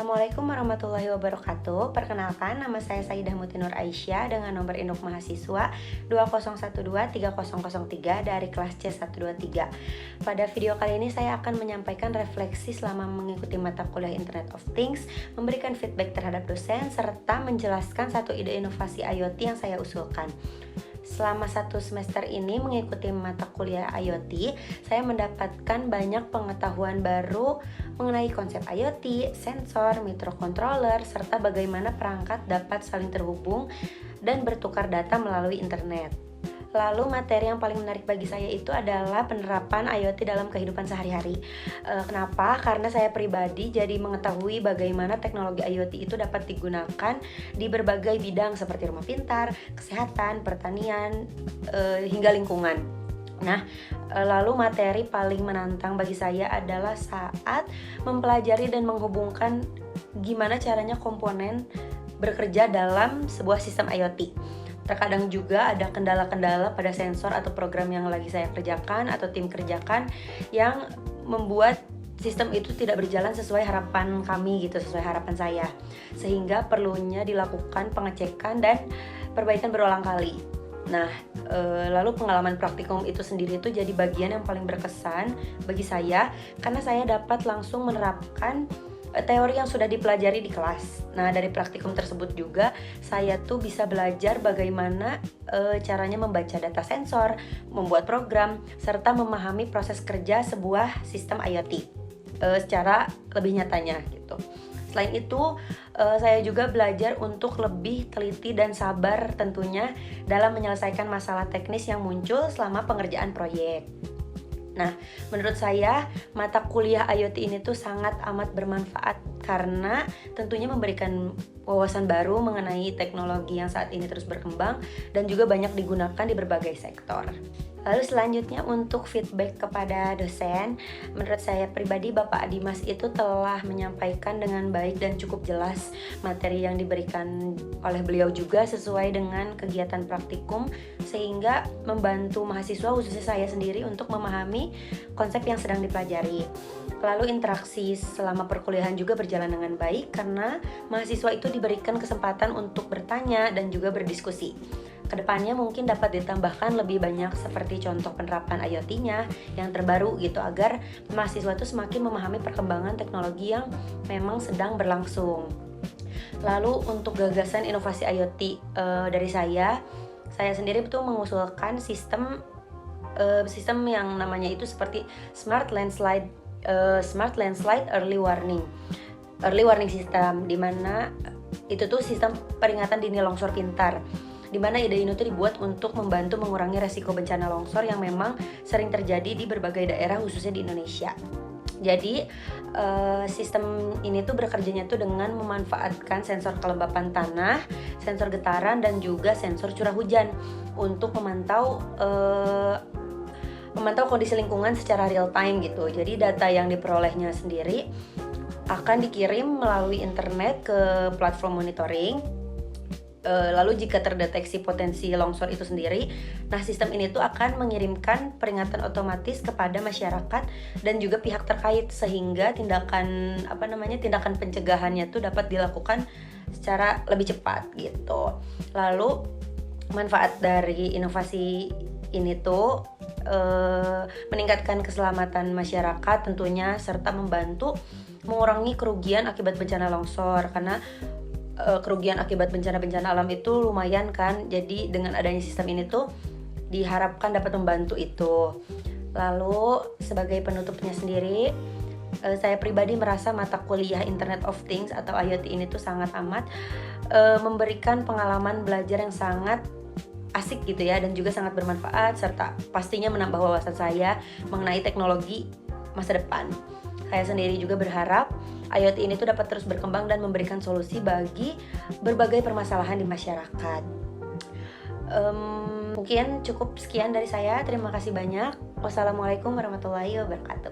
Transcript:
Assalamualaikum warahmatullahi wabarakatuh. Perkenalkan, nama saya Saidah Mutinur Aisyah dengan nomor induk mahasiswa 20123003 dari kelas C123. Pada video kali ini saya akan menyampaikan refleksi selama mengikuti mata kuliah Internet of Things, memberikan feedback terhadap dosen, serta menjelaskan satu ide inovasi IoT yang saya usulkan. Selama satu semester ini mengikuti mata kuliah IoT, saya mendapatkan banyak pengetahuan baru mengenai konsep IoT, sensor, microcontroller, serta bagaimana perangkat dapat saling terhubung dan bertukar data melalui internet. Lalu materi yang paling menarik bagi saya itu adalah penerapan IoT dalam kehidupan sehari-hari. Kenapa? Karena saya pribadi jadi mengetahui bagaimana teknologi IoT itu dapat digunakan di berbagai bidang seperti rumah pintar, kesehatan, pertanian, hingga lingkungan. Nah, lalu materi paling menantang bagi saya adalah saat mempelajari dan menghubungkan gimana caranya komponen bekerja dalam sebuah sistem IoT. Terkadang juga ada kendala-kendala pada sensor atau program yang lagi saya kerjakan atau tim kerjakan yang membuat sistem itu tidak berjalan sesuai harapan kami gitu, sesuai harapan saya. Sehingga perlunya dilakukan pengecekan dan perbaikan berulang kali. Nah, lalu pengalaman praktikum itu sendiri itu jadi bagian yang paling berkesan bagi saya karena saya dapat langsung menerapkan teori yang sudah dipelajari di kelas. Nah, dari praktikum tersebut juga saya tuh bisa belajar bagaimana caranya membaca data sensor, membuat program, serta memahami proses kerja sebuah sistem IoT secara lebih nyatanya gitu. Selain itu, saya juga belajar untuk lebih teliti dan sabar tentunya dalam menyelesaikan masalah teknis yang muncul selama pengerjaan proyek. Nah, menurut saya mata kuliah IoT ini tuh sangat amat bermanfaat karena tentunya memberikan wawasan baru mengenai teknologi yang saat ini terus berkembang dan juga banyak digunakan di berbagai sektor. Lalu selanjutnya untuk feedback kepada dosen, menurut saya pribadi Bapak Dimas itu telah menyampaikan dengan baik dan cukup jelas materi yang diberikan oleh beliau juga sesuai dengan kegiatan praktikum sehingga membantu mahasiswa khususnya saya sendiri untuk memahami konsep yang sedang dipelajari. Lalu interaksi selama perkuliahan juga berjalan dengan baik karena mahasiswa itu diberikan kesempatan untuk bertanya dan juga berdiskusi. Kedepannya mungkin dapat ditambahkan lebih banyak seperti contoh penerapan IoT-nya yang terbaru gitu agar mahasiswa itu semakin memahami perkembangan teknologi yang memang sedang berlangsung. Lalu untuk gagasan inovasi IoT dari saya sendiri itu mengusulkan sistem yang namanya itu seperti Smart Landslide Early Warning System, di mana itu tuh sistem peringatan dini longsor pintar. Di mana ide ini tuh dibuat untuk membantu mengurangi resiko bencana longsor yang memang sering terjadi di berbagai daerah khususnya di Indonesia. Jadi sistem ini tuh bekerjanya tuh dengan memanfaatkan sensor kelembapan tanah, sensor getaran dan juga sensor curah hujan untuk memantau kondisi lingkungan secara real time gitu. Jadi data yang diperolehnya sendiri akan dikirim melalui internet ke platform monitoring. Lalu jika terdeteksi potensi longsor itu sendiri, nah sistem ini tuh akan mengirimkan peringatan otomatis kepada masyarakat dan juga pihak terkait sehingga tindakan pencegahannya tuh dapat dilakukan secara lebih cepat gitu. Lalu manfaat dari inovasi ini tuh meningkatkan keselamatan masyarakat tentunya serta membantu mengurangi kerugian akibat bencana longsor karena kerugian akibat bencana-bencana alam itu lumayan kan. Jadi dengan adanya sistem ini tuh diharapkan dapat membantu itu. Lalu sebagai penutupnya sendiri, saya pribadi merasa mata kuliah Internet of Things atau IoT ini tuh sangat amat memberikan pengalaman belajar yang sangat asik gitu ya dan juga sangat bermanfaat serta pastinya menambah wawasan saya mengenai teknologi masa depan. Saya sendiri juga berharap IoT ini tuh dapat terus berkembang dan memberikan solusi bagi berbagai permasalahan di masyarakat. Mungkin cukup sekian dari saya. Terima kasih banyak. Wassalamualaikum warahmatullahi wabarakatuh.